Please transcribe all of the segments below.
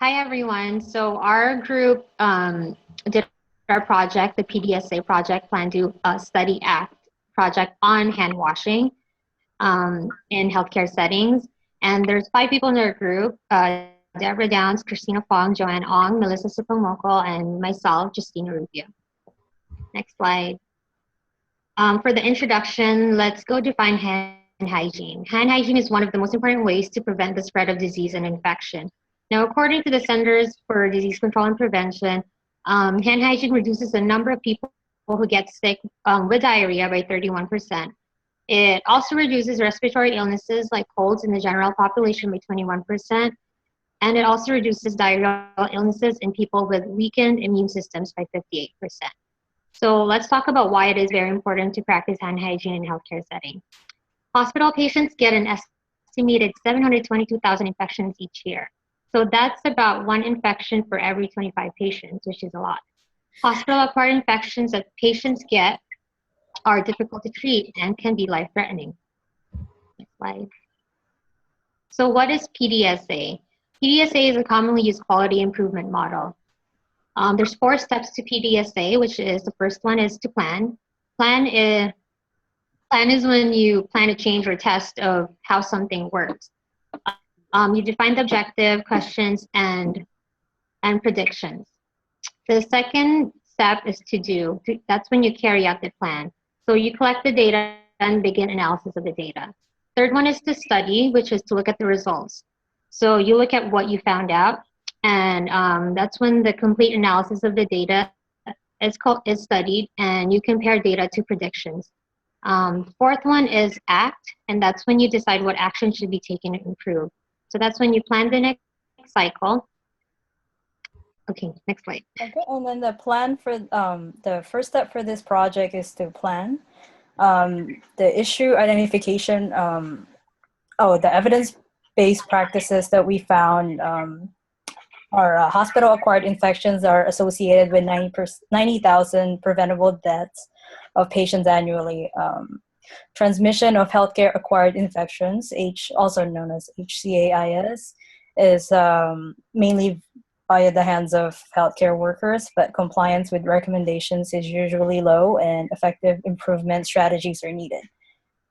Hi, everyone. So our group did our project, the PDSA project, Plan Do Study Act project on hand washing in healthcare settings. And there's 5 people in our group, Deborah Downs, Christina Fong, Joanne Ong, Melissa Supamoko, and myself, Justina Rubio. Next slide. For the introduction, let's go define hand hygiene. Hand hygiene is one of the most important ways to prevent the spread of disease and infection. Now, according to the Centers for Disease Control and Prevention, hand hygiene reduces the number of people who get sick with diarrhea by 31%. It also reduces respiratory illnesses like colds in the general population by 21%. And it also reduces diarrheal illnesses in people with weakened immune systems by 58%. So let's talk about why it is very important to practice hand hygiene in healthcare setting. Hospital patients get an estimated 722,000 infections each year. So that's about 1 infection for every 25 patients, which is a lot. Hospital-acquired infections that patients get are difficult to treat and can be life-threatening. Next slide. So what is PDSA? PDSA is a commonly used quality improvement model. There's 4 steps to PDSA, which is the first one is to plan. Plan is when you plan a change or test of how something works. You define the objective, questions, and predictions. The second step is to do. That's when you carry out the plan. So you collect the data and begin analysis of the data. Third one is to study, which is to look at the results. So you look at what you found out, and that's when the complete analysis of the data is studied, and you compare data to predictions. Fourth one is act, and that's when you decide what action should be taken to improve. So that's when you plan the next cycle. Okay, next slide. Okay, and then the plan for the first step for this project is to plan. The issue identification, the evidence-based practices that we found are hospital-acquired infections are associated with 90,000 preventable deaths of patients annually. Transmission of healthcare-acquired infections, also known as HCAIS, is mainly via the hands of healthcare workers, but compliance with recommendations is usually low and effective improvement strategies are needed.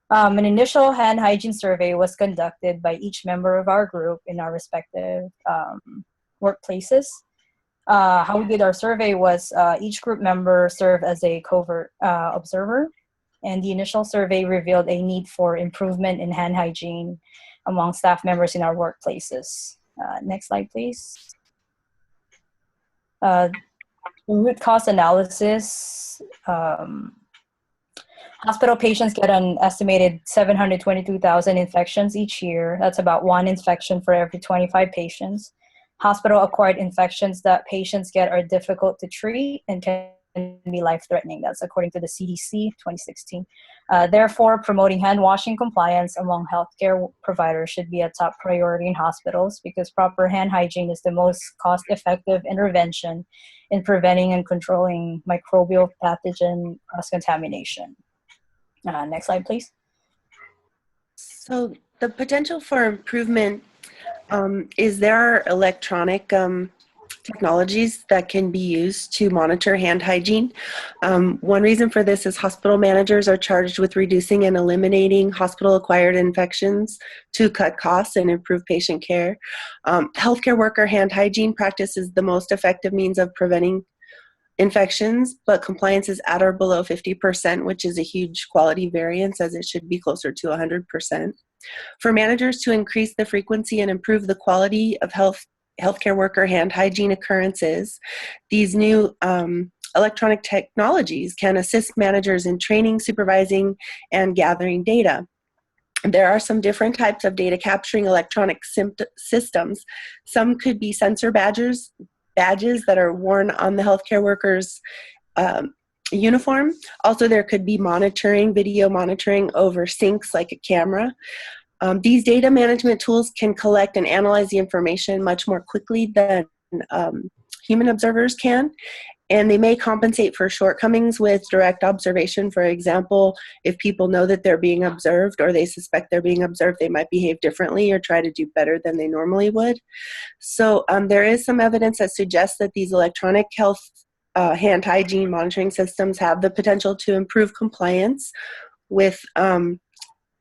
An initial hand hygiene survey was conducted by each member of our group in our respective workplaces. How we did our survey was each group member served as a covert observer, and the initial survey revealed a need for improvement in hand hygiene among staff members in our workplaces. Next slide, please. Root cause analysis. Hospital patients get an estimated 722,000 infections each year. That's about 1 infection for every 25 patients. Hospital-acquired infections that patients get are difficult to treat and can be life-threatening. That's according to the CDC 2016. Therefore, promoting hand washing compliance among healthcare providers should be a top priority in hospitals because proper hand hygiene is the most cost-effective intervention in preventing and controlling microbial pathogen cross-contamination. Next slide, please. So the potential for improvement is there are electronic technologies that can be used to monitor hand hygiene. One reason for this is hospital managers are charged with reducing and eliminating hospital-acquired infections to cut costs and improve patient care. Healthcare worker hand hygiene practice is the most effective means of preventing infections, but compliance is at or below 50%, which is a huge quality variance as it should be closer to 100%. For managers to increase the frequency and improve the quality of healthcare worker hand hygiene occurrences, these new electronic technologies can assist managers in training, supervising, and gathering data. There are some different types of data capturing electronic systems. Some could be sensor badges that are worn on the healthcare workers' uniform. Also, there could be video monitoring over sinks like a camera. These data management tools can collect and analyze the information much more quickly than human observers can. And they may compensate for shortcomings with direct observation. For example, if people know that they're being observed or they suspect they're being observed, they might behave differently or try to do better than they normally would. So there is some evidence that suggests that these electronic health hand hygiene monitoring systems have the potential to improve compliance with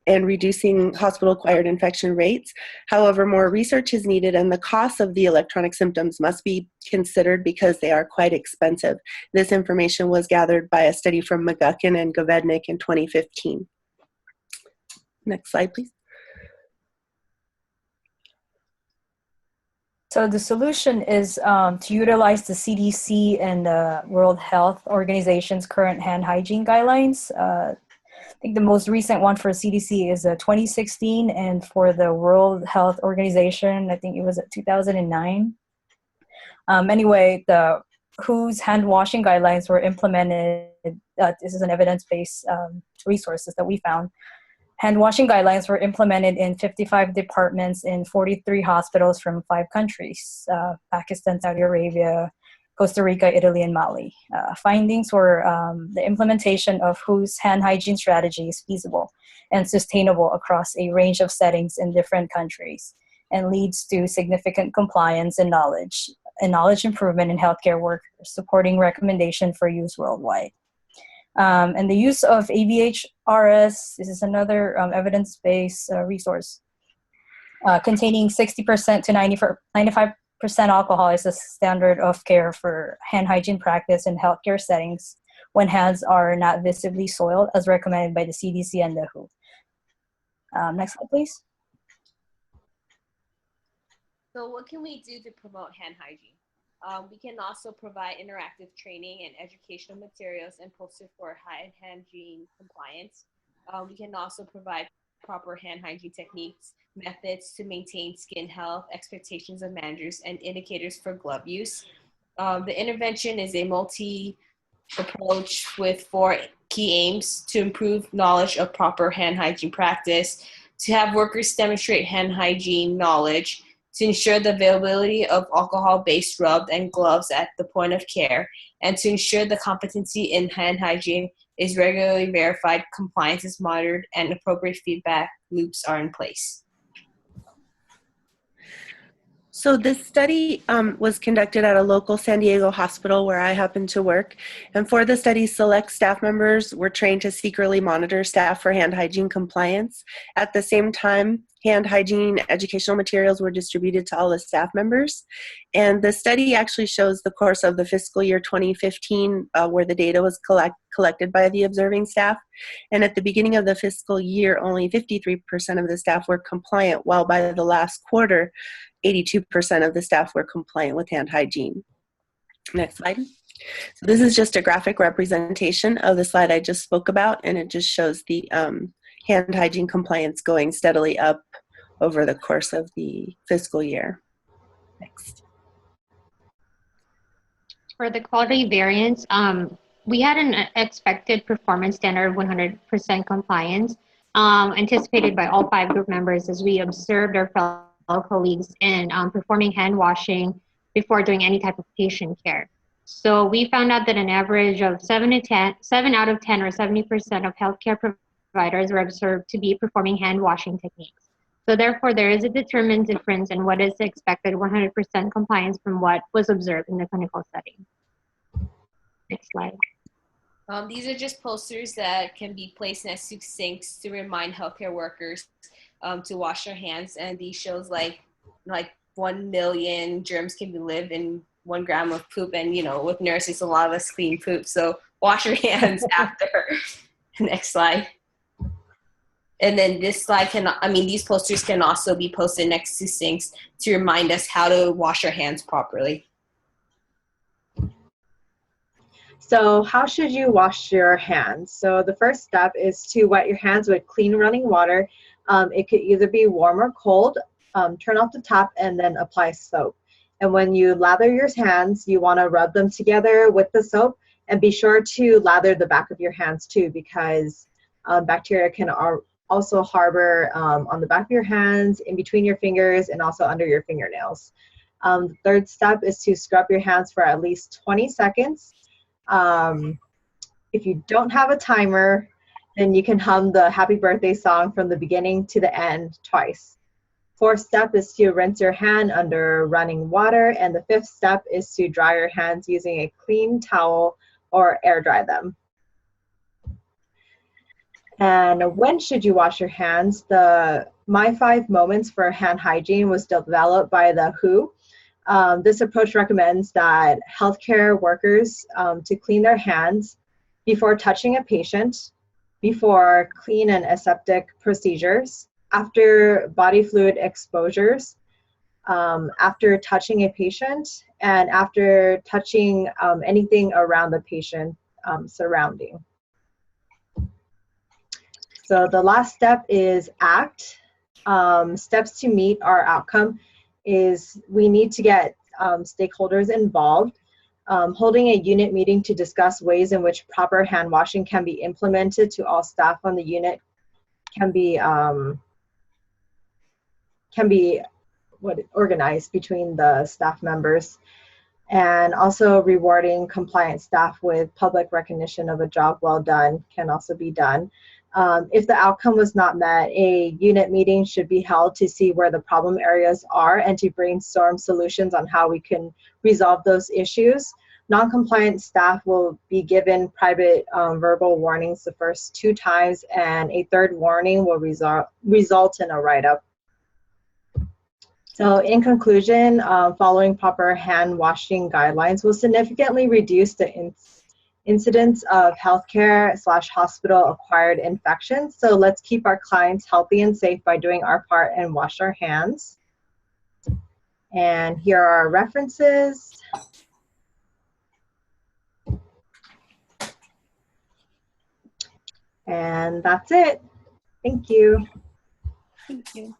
and reducing hospital-acquired infection rates. However, more research is needed, and the cost of the electronic symptoms must be considered because they are quite expensive. This information was gathered by a study from McGuckin and Govednik in 2015. Next slide, please. So the solution is to utilize the CDC and the World Health Organization's current hand hygiene guidelines. I think the most recent one for CDC is 2016, and for the World Health Organization, I think it was 2009. Anyway, the WHO's hand washing guidelines were implemented. This is an evidence-based resources that we found. Hand washing guidelines were implemented in 55 departments in 43 hospitals from 5 countries: Pakistan, Saudi Arabia, Costa Rica, Italy, and Mali. Findings were the implementation of WHO's hand hygiene strategy is feasible and sustainable across a range of settings in different countries and leads to significant compliance and knowledge improvement in healthcare workers, supporting recommendation for use worldwide. And the use of ABHRS, this is another evidence-based resource, containing 60% to 95% alcohol is the standard of care for hand hygiene practice in healthcare settings when hands are not visibly soiled, as recommended by the CDC and the WHO. Next slide, please. So what can we do to promote hand hygiene? We can also provide interactive training and educational materials and posters for hand hygiene compliance. We can also provide proper hand hygiene techniques, methods to maintain skin health, expectations of managers, and indicators for glove use. The intervention is a multi-approach with 4 key aims: to improve knowledge of proper hand hygiene practice, to have workers demonstrate hand hygiene knowledge, to ensure the availability of alcohol-based rubbed and gloves at the point of care, and to ensure the competency in hand hygiene is regularly verified, compliance is monitored, and appropriate feedback loops are in place. So this study was conducted at a local San Diego hospital where I happen to work. And for the study, select staff members were trained to secretly monitor staff for hand hygiene compliance. At the same time, hand hygiene educational materials were distributed to all the staff members. And the study actually shows the course of the fiscal year 2015 where the data was collected by the observing staff. And at the beginning of the fiscal year, only 53% of the staff were compliant, while by the last quarter, 82% of the staff were compliant with hand hygiene. Next slide. So this is just a graphic representation of the slide I just spoke about, and it just shows the hand hygiene compliance going steadily up over the course of the fiscal year. Next. For the quality variance, we had an expected performance standard of 100% compliance anticipated by all 5 group members as we observed our fellow colleagues in performing hand washing before doing any type of patient care. So we found out that an average of 7 out of 10 or 70% of healthcare providers were observed to be performing hand washing techniques. So therefore, there is a determined difference in what is expected 100% compliance from what was observed in the clinical setting. Next slide. These are just posters that can be placed next to sinks to remind healthcare workers to wash their hands. And these shows like 1 million germs can be lived in 1 gram of poop. And, you know, with nurses, a lot of us clean poop. So wash your hands after. Next slide. And then this slide these posters can also be posted next to sinks to remind us how to wash our hands properly. So how should you wash your hands? So the first step is to wet your hands with clean running water. It could either be warm or cold. Turn off the tap and then apply soap. And when you lather your hands, you want to rub them together with the soap, and be sure to lather the back of your hands too, because bacteria can also harbor on the back of your hands, in between your fingers, and also under your fingernails. The third step is to scrub your hands for at least 20 seconds. If you don't have a timer, then you can hum the happy birthday song from the beginning to the end twice. Fourth step is to rinse your hand under running water, and the fifth step is to dry your hands using a clean towel or air dry them. And when should you wash your hands? The My 5 Moments for Hand Hygiene was developed by the WHO. This approach recommends that healthcare workers to clean their hands before touching a patient, before clean and aseptic procedures, after body fluid exposures, after touching a patient, and after touching anything around the patient surrounding. So the last step is ACT. Steps to meet our outcome is we need to get stakeholders involved. Holding a unit meeting to discuss ways in which proper hand washing can be implemented to all staff on the unit can be organized between the staff members, and also rewarding compliant staff with public recognition of a job well done can also be done. If the outcome was not met, a unit meeting should be held to see where the problem areas are and to brainstorm solutions on how we can resolve those issues. Non-compliant staff will be given private verbal warnings the first 2 times, and a third warning will result in a write-up. So in conclusion, following proper hand washing guidelines will significantly reduce the incidence of healthcare/hospital acquired infections. So let's keep our clients healthy and safe by doing our part and wash our hands. And here are our references. And that's it. Thank you. Thank you.